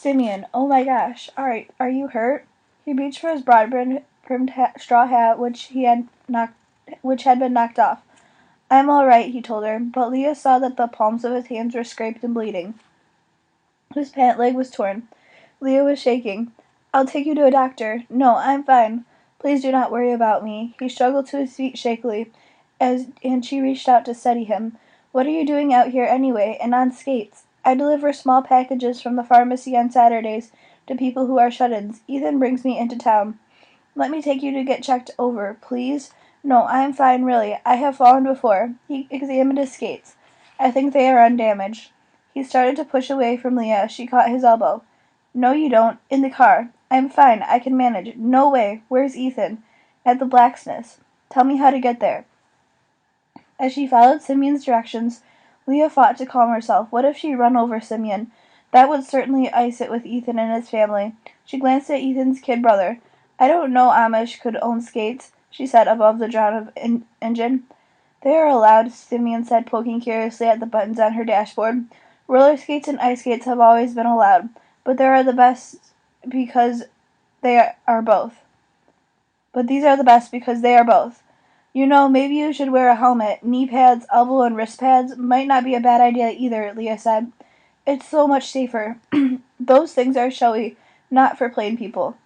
Simeon, oh my gosh, are you hurt? He reached for his broad-brimmed straw hat, which had been knocked off. I'm all right, he told her, but Leah saw that the palms of his hands were scraped and bleeding. His pant leg was torn. Leah was shaking. I'll take you to a doctor. No, I'm fine. Please do not worry about me. He struggled to his feet shakily, and she reached out to steady him. What are you doing out here anyway, and on skates? I deliver small packages from the pharmacy on Saturdays to people who are shut-ins. Ethan brings me into town. Let me take you to get checked over, please. No, I am fine, really. I have fallen before. He examined his skates. I think they are undamaged. He started to push away from Leah. She caught his elbow. No, you don't. In the car. I'm fine. I can manage. No way. Where's Ethan? At the blacksmith's. Tell me how to get there. As she followed Simeon's directions, Leah fought to calm herself. What if she run over Simeon? That would certainly ice it with Ethan and his family. She glanced at Ethan's kid brother. I don't know Amish could own skates, she said above the drone of engine. They are allowed, Simeon said, poking curiously at the buttons on her dashboard. Roller skates and ice skates have always been allowed, but they are the best because they are both. But these are the best because they are both. You know, maybe you should wear a helmet. Knee pads, elbow and wrist pads might not be a bad idea either, Leah said. It's so much safer. Those things are showy, not for plain people.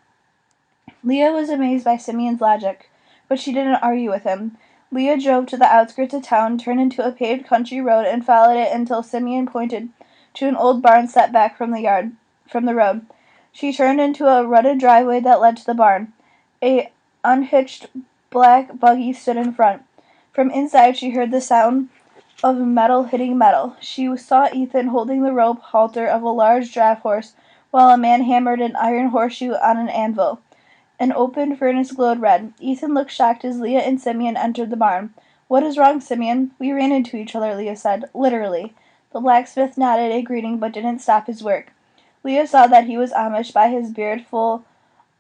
Leah was amazed by Simeon's logic, but she didn't argue with him. Leah drove to the outskirts of town, turned into a paved country road, and followed it until Simeon pointed to an old barn set back from the road. She turned into a rutted driveway that led to the barn. A unhitched black buggy stood in front. From inside she heard the sound of metal hitting metal. She saw Ethan holding the rope halter of a large draft horse while a man hammered an iron horseshoe on an anvil. An open furnace glowed red. Ethan looked shocked as Leah and Simeon entered the barn. What is wrong, Simeon? We ran into each other, Leah said. Literally. The blacksmith nodded a greeting but didn't stop his work. Leah saw that he was Amish by his beard full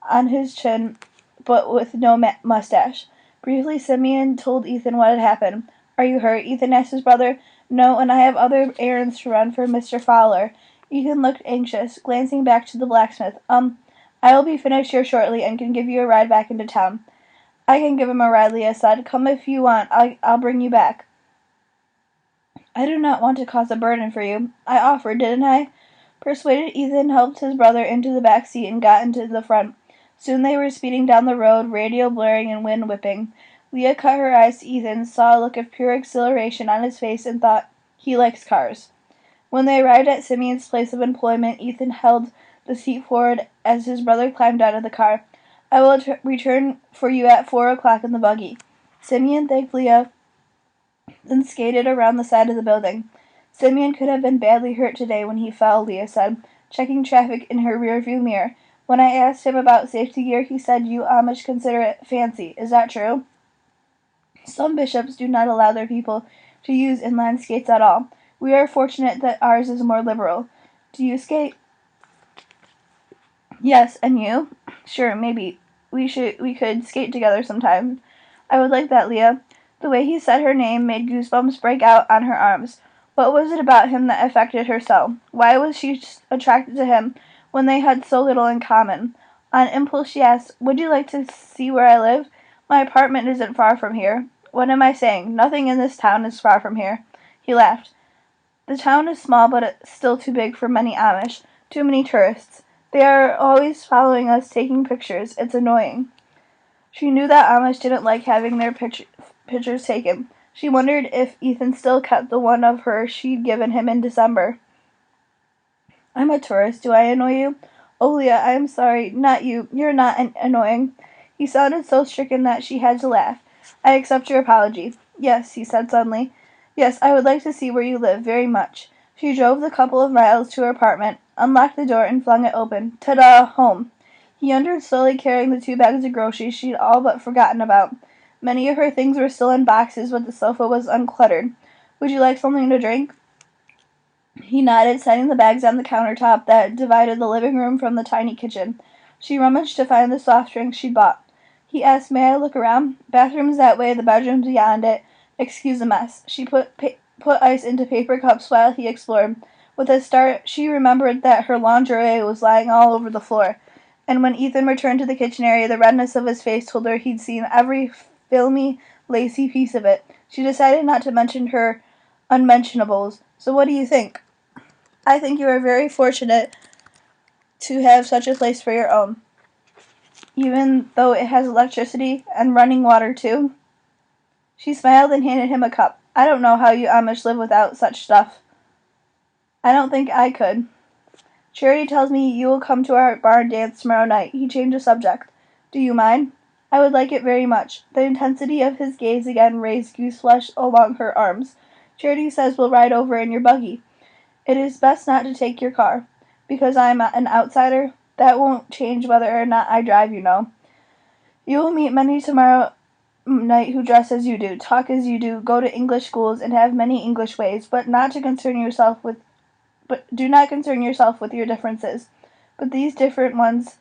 on his chin but with no mustache. Briefly, Simeon told Ethan what had happened. Are you hurt? Ethan asked his brother. No, and I have other errands to run for Mr. Fowler. Ethan looked anxious, glancing back to the blacksmith. I will be finished here shortly and can give you a ride back into town. I can give him a ride, Leah said. Come if you want. I'll bring you back. I do not want to cause a burden for you. I offered, didn't I? Persuaded, Ethan helped his brother into the back seat and got into the front. Soon they were speeding down the road, radio blaring and wind whipping. Leah cut her eyes to Ethan, saw a look of pure exhilaration on his face, and thought, he likes cars. When they arrived at Simeon's place of employment, Ethan held the seat forward as his brother climbed out of the car. I will return for you at 4 o'clock in the buggy. Simeon thanked Leah, then skated around the side of the building. Simeon could have been badly hurt today when he fell, Leah said, checking traffic in her rearview mirror. When I asked him about safety gear, he said you Amish consider it fancy. Is that true? Some bishops do not allow their people to use inline skates at all. We are fortunate that ours is more liberal. Do you skate? Yes, and you? Sure, maybe. We could skate together sometime. I would like that, Leah. The way he said her name made goosebumps break out on her arms. What was it about him that affected her so? Why was she attracted to him when they had so little in common? On impulse she asked, Would you like to see where I live? My apartment isn't far from here. What am I saying? Nothing in this town is far from here. He laughed. The town is small, but it's still too big for many Amish. Too many tourists. They are always following us, taking pictures. It's annoying. She knew that Amish didn't like having their pictures taken. She wondered if Ethan still kept the one of her she'd given him in December. I'm a tourist. Do I annoy you? Oh, Leah, I am sorry. Not you. You're not annoying. He sounded so stricken that she had to laugh. I accept your apology. Yes, he said suddenly. Yes, I would like to see where you live, very much. She drove the couple of miles to her apartment, unlocked the door, and flung it open. Ta-da! Home. He entered slowly, carrying the 2 bags of groceries she'd all but forgotten about. Many of her things were still in boxes, but the sofa was uncluttered. Would you like something to drink? He nodded, setting the bags on the countertop that divided the living room from the tiny kitchen. She rummaged to find the soft drinks she'd bought. He asked, May I look around? Bathroom's that way, the bedroom's beyond it. Excuse the mess. She put ice into paper cups while he explored. With a start, she remembered that her lingerie was lying all over the floor, and when Ethan returned to the kitchen area, the redness of his face told her he'd seen every filmy, lacy piece of it. She decided not to mention her unmentionables. So what do you think? I think you are very fortunate to have such a place for your own, even though it has electricity and running water too. She smiled and handed him a cup. I don't know how you Amish live without such stuff. I don't think I could. Charity tells me you will come to our barn dance tomorrow night. He changed the subject. Do you mind? I would like it very much. The intensity of his gaze again raised goose flesh along her arms. Charity says we'll ride over in your buggy. It is best not to take your car. Because I'm an outsider, that won't change whether or not I drive, you know. You will meet many tomorrow night who dress as you do, talk as you do, go to English schools, and have many English ways, but do not concern yourself with your differences. But these different ones,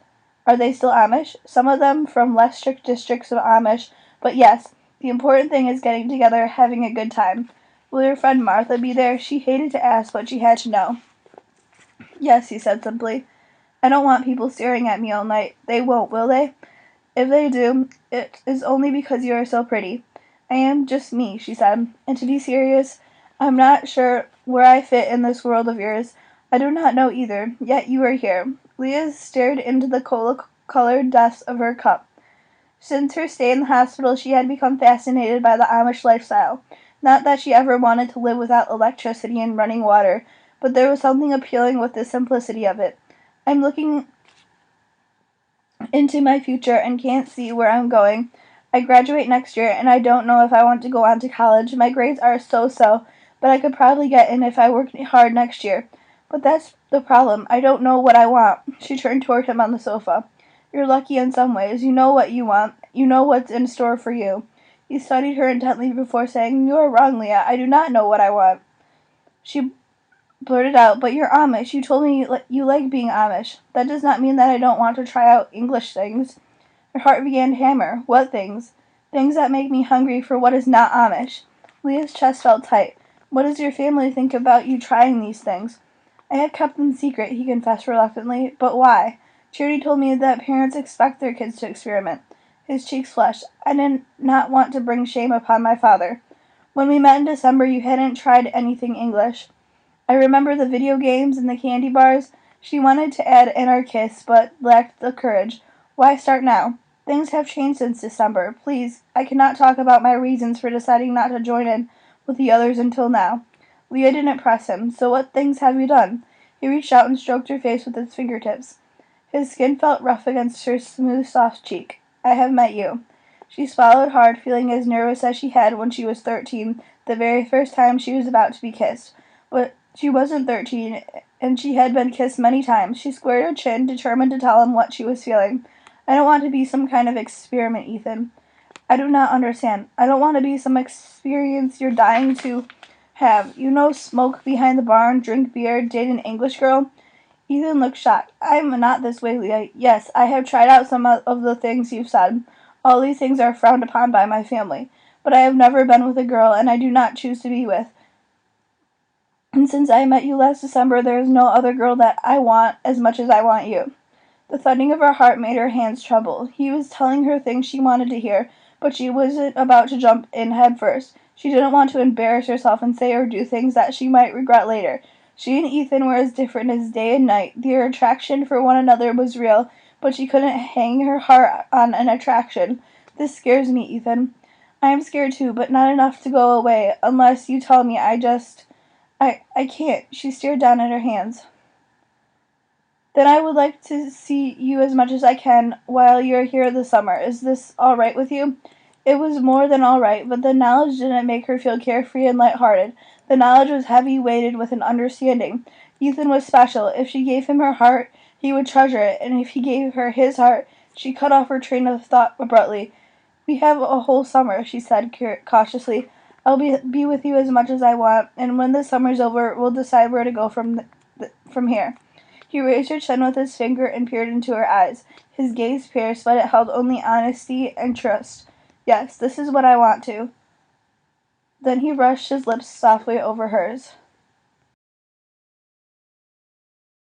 are they still Amish? Some of them from less strict districts of Amish, but yes, the important thing is getting together, having a good time. Will your friend Martha be there? She hated to ask, but she had to know. Yes, he said simply. I don't want people staring at me all night. They won't, will they? If they do, it is only because you are so pretty. I am just me, she said. And to be serious, I'm not sure where I fit in this world of yours. I do not know either, yet you are here. Leah stared into the cola-colored depths of her cup. Since her stay in the hospital, she had become fascinated by the Amish lifestyle. Not that she ever wanted to live without electricity and running water, but there was something appealing with the simplicity of it. I'm looking into my future and can't see where I'm going. I graduate next year, and I don't know if I want to go on to college. My grades are so-so, but I could probably get in if I work hard next year. But that's the problem. I don't know what I want. She turned toward him on the sofa. You're lucky in some ways. You know what you want. You know what's in store for you. He studied her intently before saying, You are wrong, Leah. I do not know what I want. She blurted out, But you're Amish. You told me you like being Amish. That does not mean that I don't want to try out English things. Her heart began to hammer. What things? Things that make me hungry for what is not Amish. Leah's chest felt tight. What does your family think about you trying these things? I have kept them secret, he confessed reluctantly. But why? Charity told me that parents expect their kids to experiment. His cheeks flushed. I did not want to bring shame upon my father. When we met in December, you hadn't tried anything English. I remember the video games and the candy bars. She wanted to add anarchist, but lacked the courage. Why start now? Things have changed since December. Please, I cannot talk about my reasons for deciding not to join in with the others until now. Leah didn't press him. So what things have you done? He reached out and stroked her face with his fingertips. His skin felt rough against her smooth, soft cheek. I have met you. She swallowed hard, feeling as nervous as she had when she was 13, the very first time she was about to be kissed. But she wasn't 13, and she had been kissed many times. She squared her chin, determined to tell him what she was feeling. I don't want to be some kind of experiment, Ethan. I do not understand. I don't want to be some experience you're dying to have. You know, smoke behind the barn, drink beer, date an English girl? Ethan looked shocked. I'm not this way, Leah. Yes, I have tried out some of the things you've said. All these things are frowned upon by my family. But I have never been with a girl, and I do not choose to be with. And since I met you last December, there is no other girl that I want as much as I want you. The thudding of her heart made her hands tremble. He was telling her things she wanted to hear, but she wasn't about to jump in head first. She didn't want to embarrass herself and say or do things that she might regret later. She and Ethan were as different as day and night. Their attraction for one another was real, but she couldn't hang her heart on an attraction. This scares me, Ethan. I am scared too, but not enough to go away, unless you tell me. I can't. She stared down at her hands. Then I would like to see you as much as I can while you're here this summer. Is this all right with you? It was more than all right, but the knowledge didn't make her feel carefree and light-hearted. The knowledge was heavy, weighted with an understanding. Ethan was special. If she gave him her heart, he would treasure it, and if he gave her his heart, she cut off her train of thought abruptly. We have a whole summer, she said cautiously. I'll be with you as much as I want, and when the summer's over, we'll decide where to go from here. He raised her chin with his finger and peered into her eyes. His gaze pierced, but it held only honesty and trust. Yes, this is what I want to. Then he brushed his lips softly over hers.